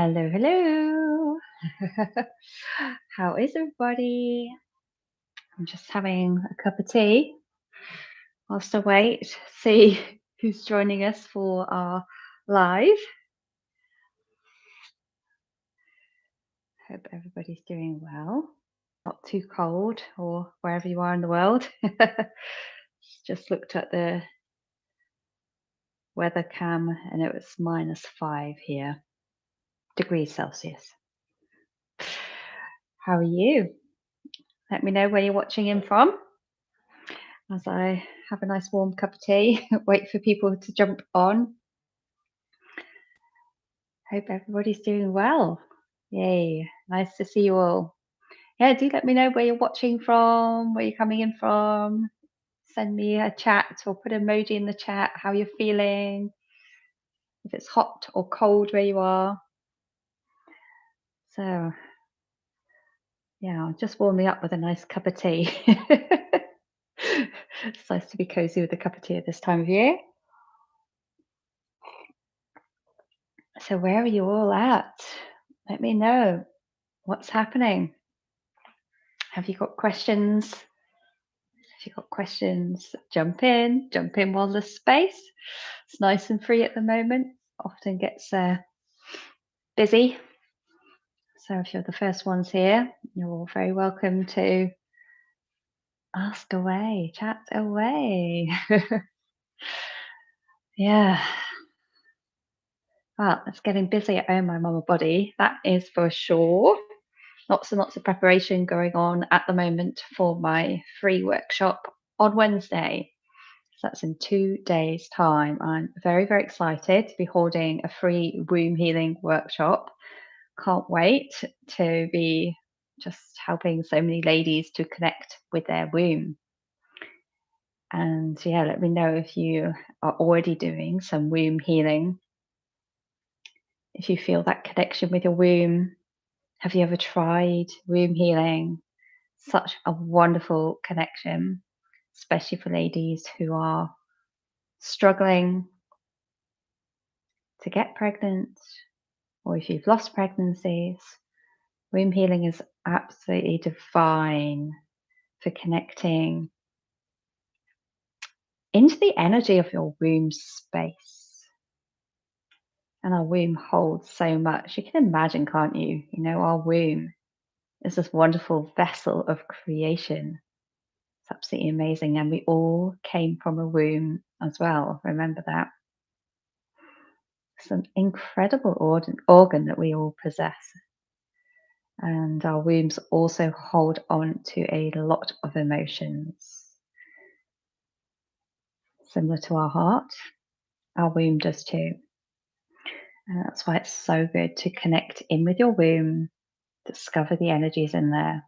Hello, hello. How is everybody? I'm just having a cup of tea whilst I wait, see who's joining us for our live. Hope everybody's doing well. Not too cold or wherever you are in the world. Just looked at the weather cam and it was -5 here, degrees Celsius. How are you? Let me know where you're watching in from as I have a nice warm cup of tea, wait for people to jump on. Hope everybody's doing well. Yay, nice to see you all. Yeah, do let me know where you're watching from, where you're coming in from. Send me a chat or put an emoji in the chat, how you're feeling, if it's hot or cold where you are. So, yeah, I'm just warming up with a nice cup of tea. It's nice to be cozy with a cup of tea at this time of year. So, where are you all at? Let me know what's happening. Have you got questions? If you've got questions, jump in while there's space. It's nice and free at the moment, often gets busy. So if you're the first ones here, you're all very welcome to ask away, chat away. Yeah. Well, it's getting busy at home, my mama body, that is for sure. Lots and lots of preparation going on at the moment for my free workshop on Wednesday. So that's in 2 days' time. I'm very, very excited to be holding a free womb healing workshop. Can't wait to be just helping so many ladies to connect with their womb. And yeah, let me know if you are already doing some womb healing. If you feel that connection with your womb, have you ever tried womb healing? Such a wonderful connection, especially for ladies who are struggling to get pregnant, or if you've lost pregnancies. Womb healing is absolutely divine for connecting into the energy of your womb space. And our womb holds so much. You can imagine, can't you? You know, our womb is this wonderful vessel of creation. It's absolutely amazing. And we all came from a womb as well. Remember that. It's an incredible organ that we all possess. And our wombs also hold on to a lot of emotions. Similar to our heart, our womb does too. And that's why it's so good to connect in with your womb, discover the energies in there.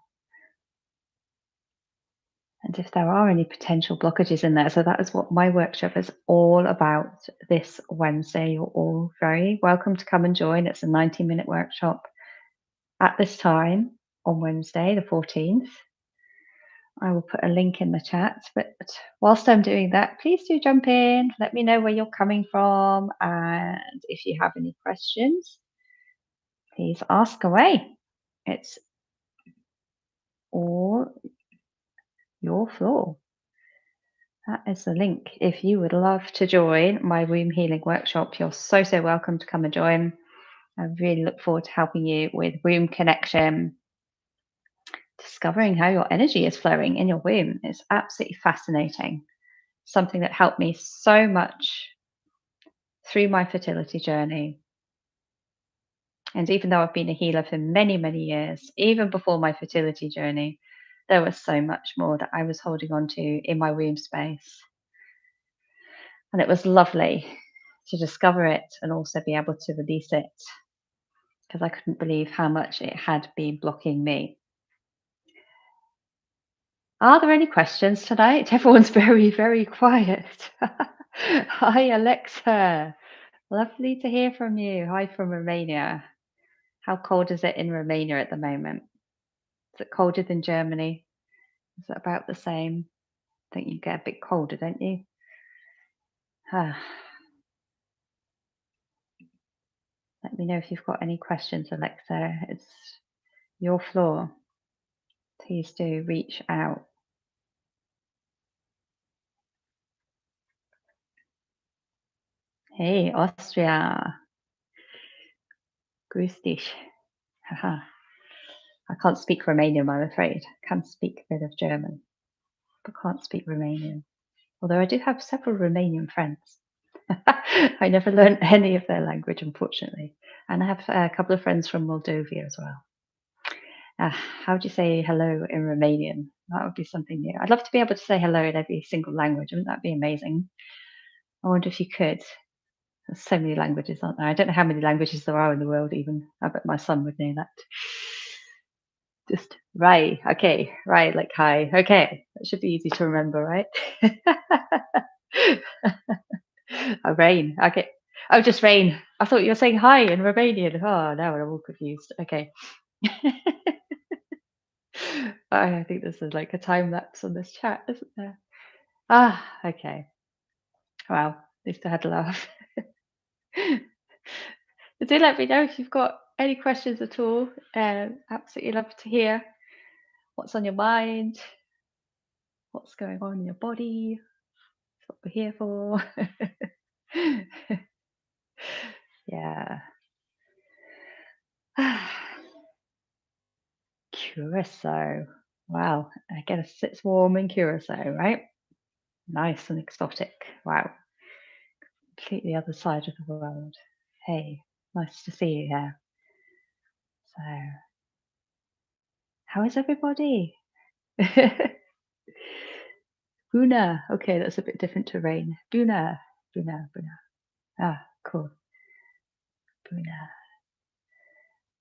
And if there are any potential blockages in there, so that is what my workshop is all about this Wednesday. You're all very welcome to come and join. It's a 90-minute workshop at this time on Wednesday, the 14th. I will put a link in the chat. But whilst I'm doing that, please do jump in. Let me know where you're coming from. And if you have any questions, please ask away. It's all your floor. That is the link. If you would love to join my womb healing workshop, you're so, so welcome to come and join. I really look forward to helping you with womb connection, discovering how your energy is flowing in your womb. It's absolutely fascinating. Something that helped me so much through my fertility journey. And even though I've been a healer for many, many years, even before my fertility journey, there was so much more that I was holding on to in my womb space. And it was lovely to discover it and also be able to release it because I couldn't believe how much it had been blocking me. Are there any questions tonight? Everyone's very, very quiet. Hi, Alexa. Lovely to hear from you. Hi from Romania. How cold is it in Romania at the moment? Is it colder than Germany? Is it about the same? I think you get a bit colder, don't you? Let me know if you've got any questions, Alexa. It's your floor. Please do reach out. Hey, Austria. Grüß dich. Haha. I can't speak Romanian, I'm afraid. I can speak a bit of German, but can't speak Romanian. Although I do have several Romanian friends. I never learned any of their language, unfortunately. And I have a couple of friends from Moldova as well. How do you say hello in Romanian? That would be something new. I'd love to be able to say hello in every single language. Wouldn't that be amazing? I wonder if you could. There's so many languages, aren't there? I don't know how many languages there are in the world, even. I bet my son would know that. Just right. Okay. Right. Like hi. Okay. That should be easy to remember, right? Oh, rain. Okay. Oh, just rain. I thought you were saying hi in Romanian. Oh, now I'm all confused. Okay. I think this is like a time lapse on this chat, isn't there? Ah, okay. Wow. At least I had a laugh. Do let me know if you've got any questions at all. Absolutely love to hear what's on your mind, what's going on in your body. That's what we're here for. Yeah. Curacao. Wow. I guess it's warm in Curacao, right? Nice and exotic. Wow. Completely other side of the world. Hey, nice to see you here. So, how is everybody? Buna. Okay, that's a bit different to rain. Buna. Buna. Buna. Ah, cool. Buna.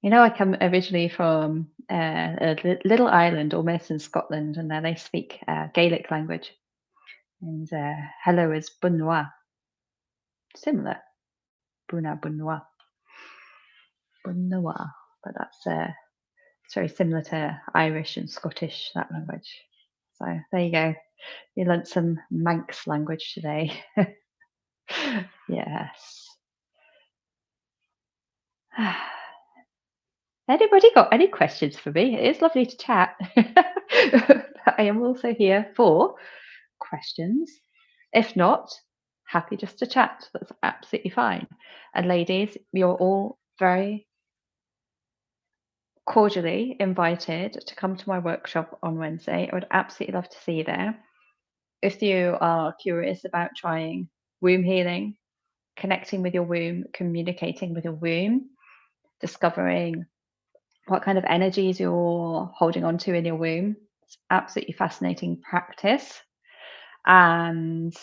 I come originally from a little island almost in Scotland, and there they speak Gaelic language. And hello is bunwa. Similar. Buna, bunwa. Bunwa. But that's it's very similar to Irish and Scottish, that language. So there you go. You learnt some Manx language today. Yes. Anybody got any questions for me? It is lovely to chat. But I am also here for questions. If not, happy just to chat. That's absolutely fine. And ladies, you're all very cordially invited to come to my workshop on Wednesday. I would absolutely love to see you there. If you are curious about trying womb healing, connecting with your womb, communicating with your womb, discovering what kind of energies you're holding on to in your womb. It's absolutely fascinating practice. And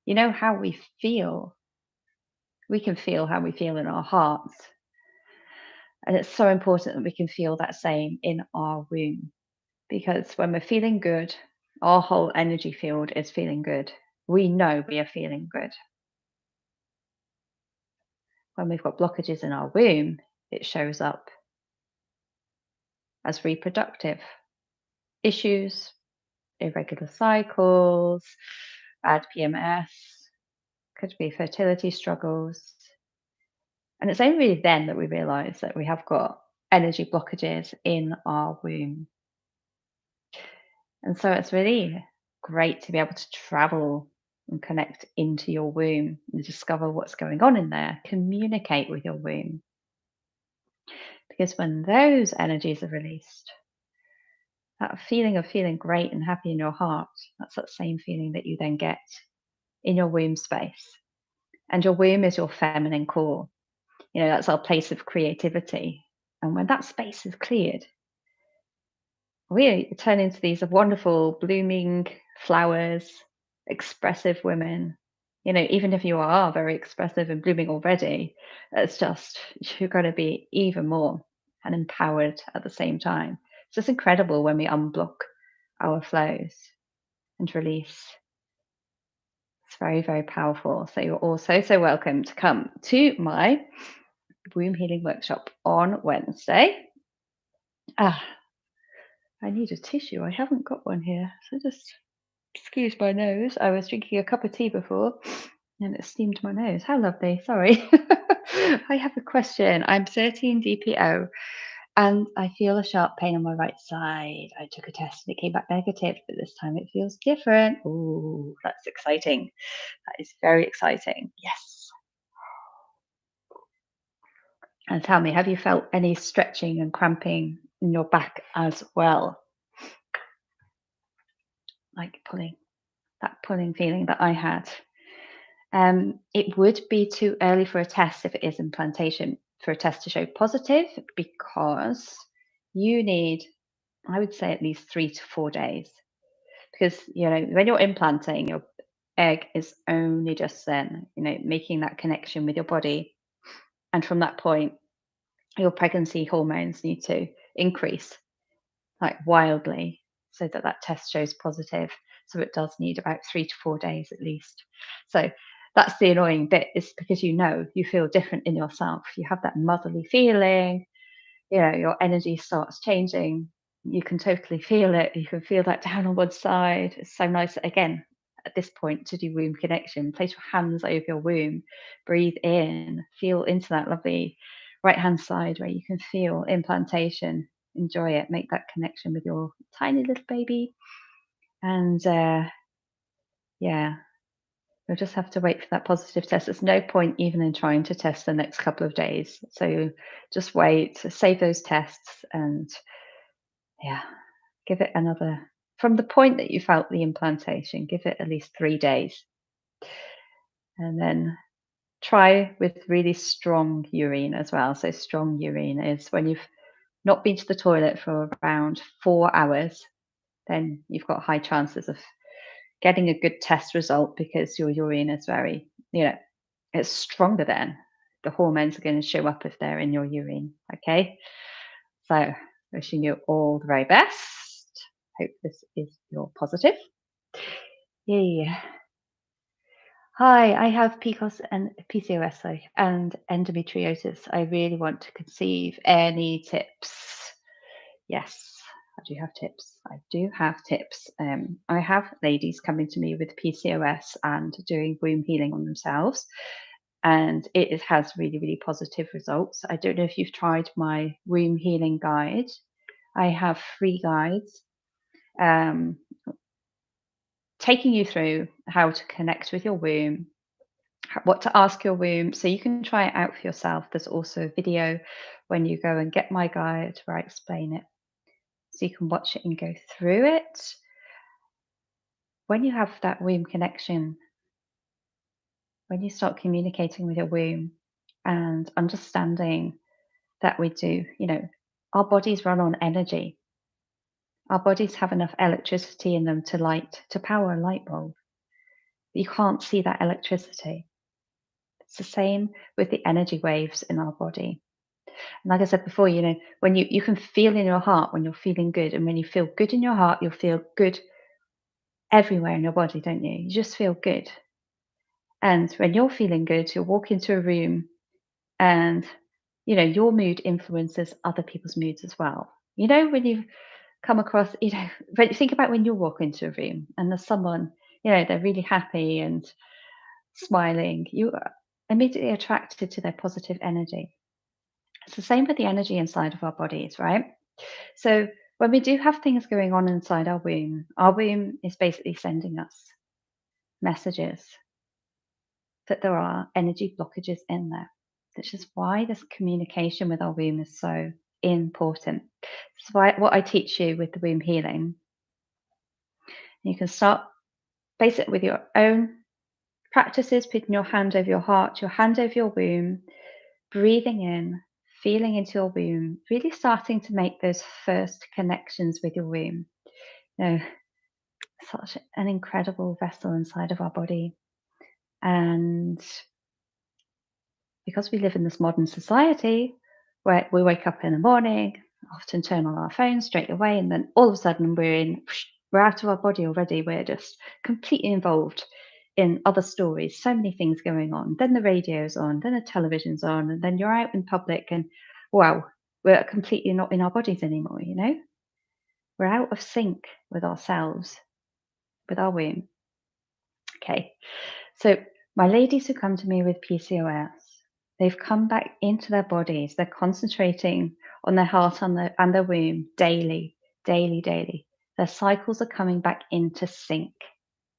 how we feel. We can feel how we feel in our hearts. And it's so important that we can feel that same in our womb. Because when we're feeling good, our whole energy field is feeling good. We know we are feeling good. When we've got blockages in our womb, it shows up as reproductive issues, irregular cycles, bad PMS, could be fertility struggles. And it's only really then that we realize that we have got energy blockages in our womb. And so it's really great to be able to travel and connect into your womb and discover what's going on in there, communicate with your womb. Because when those energies are released, that feeling of feeling great and happy in your heart, that's that same feeling that you then get in your womb space. And your womb is your feminine core. That's our place of creativity. And when that space is cleared, we turn into these wonderful blooming flowers, expressive women. Even if you are very expressive and blooming already, it's just you're going to be even more and empowered at the same time. It's just incredible when we unblock our flows and release. It's very, very powerful. So you're all so welcome to come to my womb healing workshop on Wednesday. I need a tissue. I haven't got one here. So just excuse my nose. I was drinking a cup of tea before. And it steamed my nose. How lovely. Sorry. I have a question. I'm 13 DPO and I feel a sharp pain on my right side. I took a test and it came back negative, but this time it feels different. Ooh, that's exciting. That is very exciting. Yes. And tell me, have you felt any stretching and cramping in your back as well? Like pulling feeling that I had. It would be too early for a test if it is implantation for a test to show positive because you need, I would say, at least 3 to 4 days. Because, when you're implanting, your egg is only just then, making that connection with your body. And from that point, your pregnancy hormones need to increase like wildly so that that test shows positive. So it does need about 3 to 4 days at least. So that's the annoying bit is because you feel different in yourself. You have that motherly feeling, your energy starts changing. You can totally feel it. You can feel that down on one side. It's so nice again at this point to do womb connection. Place your hands over your womb, breathe in, feel into that lovely right hand side where you can feel implantation. Enjoy it, make that connection with your tiny little baby. And yeah, you'll just have to wait for that positive test. There's no point even in trying to test the next couple of days. So just wait, save those tests, and yeah, give it another, from the point that you felt the implantation, give it at least 3 days. And then try with really strong urine as well. So, strong urine is when you've not been to the toilet for around 4 hours, then you've got high chances of getting a good test result because your urine is very, it's stronger then. The hormones are going to show up if they're in your urine. Okay. So, wishing you all the very best. Hope this is your positive. Yeah. Hi, I have PCOS and PCOS and endometriosis. I really want to conceive. Any tips? Yes, I do have tips. I do have tips. I have ladies coming to me with PCOS and doing womb healing on themselves, and has really, really positive results. I don't know if you've tried my womb healing guide. I have free guides um, taking you through how to connect with your womb, what to ask your womb, so you can try it out for yourself. There's also a video when you go and get my guide where I explain it, so you can watch it and go through it. When you have that womb connection, when you start communicating with your womb and understanding that we do, our bodies run on energy. Our bodies have enough electricity in them to power a light bulb. But you can't see that electricity. It's the same with the energy waves in our body. And like I said before, when you can feel in your heart when you're feeling good, and when you feel good in your heart, you'll feel good everywhere in your body, don't you? You just feel good. And when you're feeling good, you'll walk into a room and your mood influences other people's moods as well. When you come across, when you think about when you walk into a room and there's someone, they're really happy and smiling, you are immediately attracted to their positive energy. It's the same with the energy inside of our bodies, right? So when we do have things going on inside our womb is basically sending us messages that there are energy blockages in there, which is why this communication with our womb is so important. That's why what I teach you with the womb healing, you can start base it with your own practices, putting your hand over your heart, your hand over your womb, breathing in, feeling into your womb, really starting to make those first connections with your womb. Such an incredible vessel inside of our body. And because we live in this modern society where we wake up in the morning, often turn on our phones straight away, and then all of a sudden we're out of our body already. We're just completely involved in other stories, so many things going on. Then the radio's on, then the television's on, and then you're out in public and wow, we're completely not in our bodies anymore, We're out of sync with ourselves, with our womb. Okay. So My ladies who come to me with PCOS, they've come back into their bodies. They're concentrating on their heart and their womb daily, daily, daily. Their cycles are coming back into sync.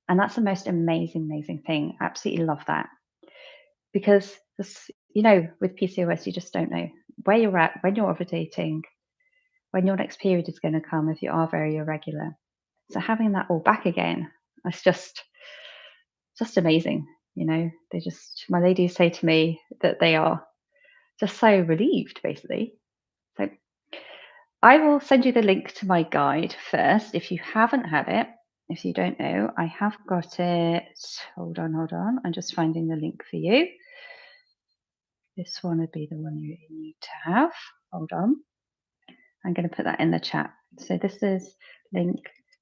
And that's the most amazing, amazing thing. Absolutely love that. Because this, with PCOS, you just don't know where you're at, when you're ovulating, when your next period is going to come if you are very irregular. So having that all back again, it's just amazing. My ladies say to me that they are just so relieved, basically. So I will send you the link to my guide first. If you haven't had it, if you don't know, I have got it. Hold on. I'm just finding the link for you. This one would be the one you need to have. Hold on. I'm going to put that in the chat. So this is link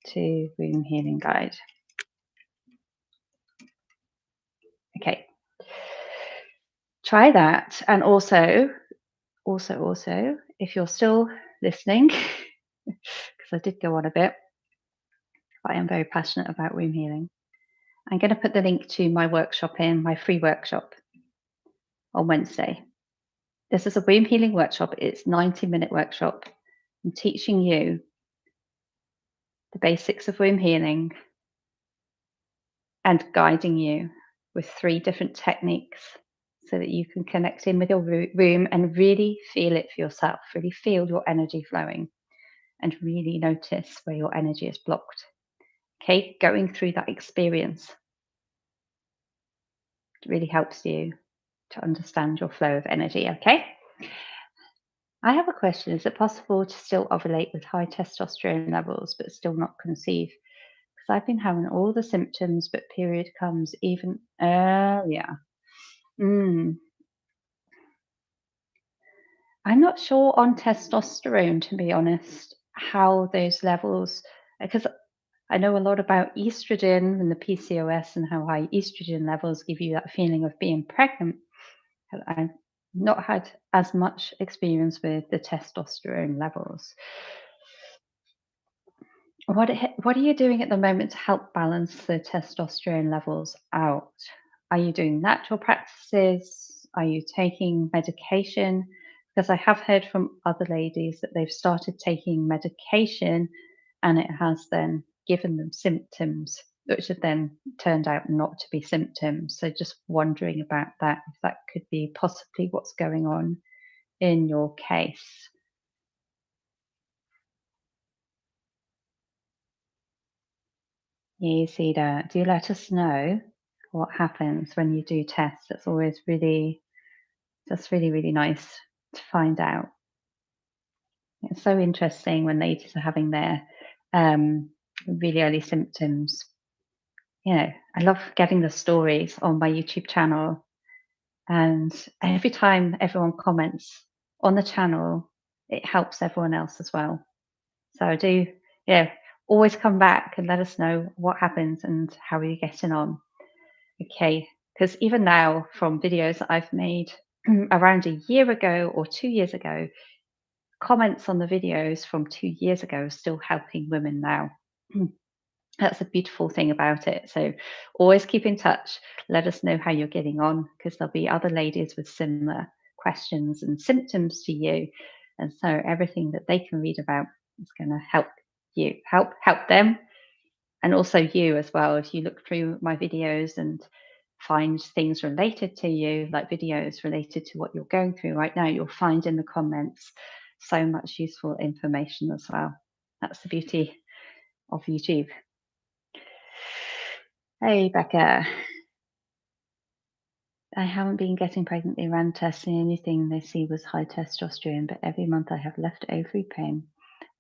to womb healing guide. Okay. Try that. And also, if you're still listening, because I did go on a bit, but I am very passionate about womb healing. I'm going to put the link to my workshop in, my free workshop on Wednesday. This is a womb healing workshop. It's a 90-minute workshop. I'm teaching you the basics of womb healing and guiding you with 3 different techniques so that you can connect in with your womb and really feel it for yourself, really feel your energy flowing and really notice where your energy is blocked. Okay, going through that experience really helps you to understand your flow of energy, okay? I have a question. Is it possible to still ovulate with high testosterone levels but still not conceive? Because I've been having all the symptoms, but period comes even earlier. I'm not sure on testosterone, to be honest, how those levels, because I know a lot about estrogen and the PCOS and how high estrogen levels give you that feeling of being pregnant. I've not had as much experience with the testosterone levels. What are you doing at the moment to help balance the testosterone levels out? Are you doing natural practices? Are you taking medication? Because I have heard from other ladies that they've started taking medication and it has then given them symptoms, which have then turned out not to be symptoms. So just wondering about that, if that could be possibly what's going on in your case. You see that. Do let us know what happens when you do tests. It's always really, really nice to find out. It's so interesting when ladies are having their really early symptoms. I love getting the stories on my YouTube channel. And every time everyone comments on the channel, it helps everyone else as well. So I do, always come back and let us know what happens and how are you getting on. Okay, because even now from videos that I've made around a year ago or 2 years ago, comments on the videos from 2 years ago are still helping women now. That's a beautiful thing about it. So always keep in touch. Let us know how you're getting on because there'll be other ladies with similar questions and symptoms to you. And so everything that they can read about is going to help you, help them, and also you as well. If you look through my videos and find things related to you, like videos related to what you're going through right now, you'll find in the comments so much useful information as well. That's the beauty of YouTube. Hey, Becca. I haven't been getting pregnant. They ran tests and the only thing they see was high testosterone, but every month I have left ovary pain.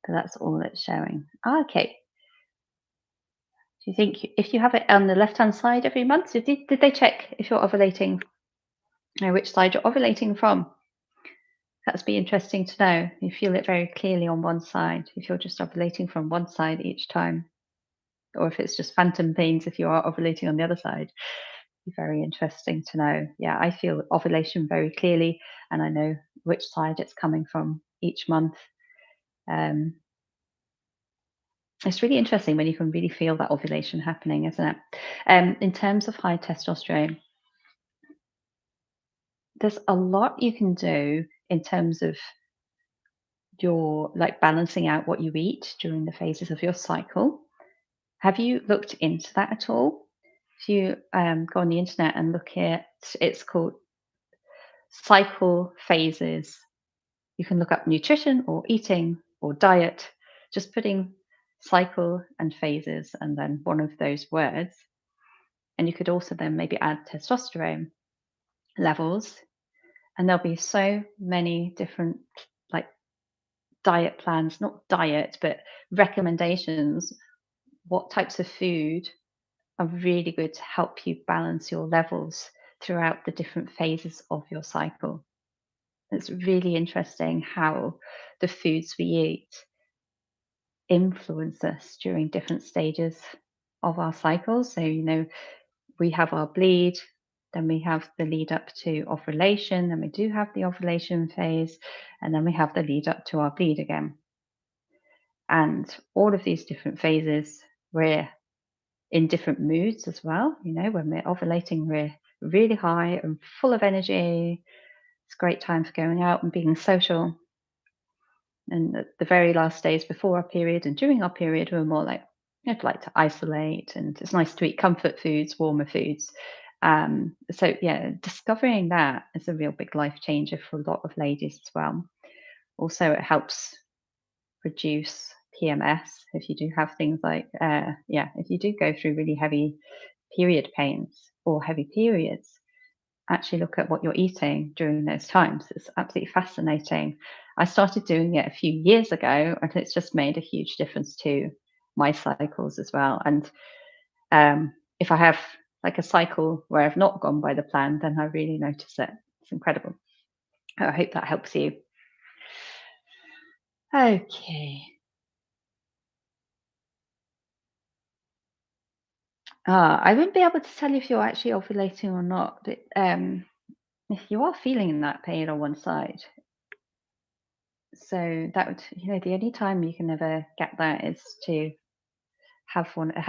But that's all it's showing. Okay. Do you think if you have it on the left-hand side every month, did they check if you're ovulating or which side you're ovulating from? That's be interesting to know. You feel it very clearly on one side, if you're just ovulating from one side each time, or if it's just phantom pains if you are ovulating on the other side. Be very interesting to know. Yeah, I feel ovulation very clearly, and I know which side it's coming from each month. It's really interesting when you can really feel that ovulation happening, isn't it? In terms of high testosterone, There's a lot you can do in terms of your like balancing out what you eat during the phases of your cycle. Have you looked into that at all? If you go on the internet and look at it's called cycle phases. You can look up nutrition or eating or diet, just putting cycle and phases and then one of those words. And you could also then maybe add testosterone levels. And there'll be so many different like diet plans, not diet, but recommendations, what types of food are really good to help you balance your levels throughout the different phases of your cycle. It's really interesting how the foods we eat influence us during different stages of our cycles. So, we have our bleed, then we have the lead up to ovulation, then we do have the ovulation phase, and then we have the lead up to our bleed again. And all of these different phases, we're in different moods as well. When we're ovulating, we're really high and full of energy. It's a great time for going out and being social. And the very last days before our period and during our period, we're more like, I'd like to isolate, and it's nice to eat comfort foods, warmer foods. So, yeah, discovering that is a real big life changer for a lot of ladies as well. Also, it helps reduce PMS if you do have things like, if you do go through really heavy period pains or heavy periods, actually look at what you're eating during those times. It's absolutely fascinating. I started doing it a few years ago, and it's just made a huge difference to my cycles as well. And if I have like a cycle where I've not gone by the plan, then I really notice it. It's incredible. I hope that helps you. Okay. I wouldn't be able to tell if you're actually ovulating or not. But, if you are feeling that pain on one side, so that would, the only time you can ever get that is to have one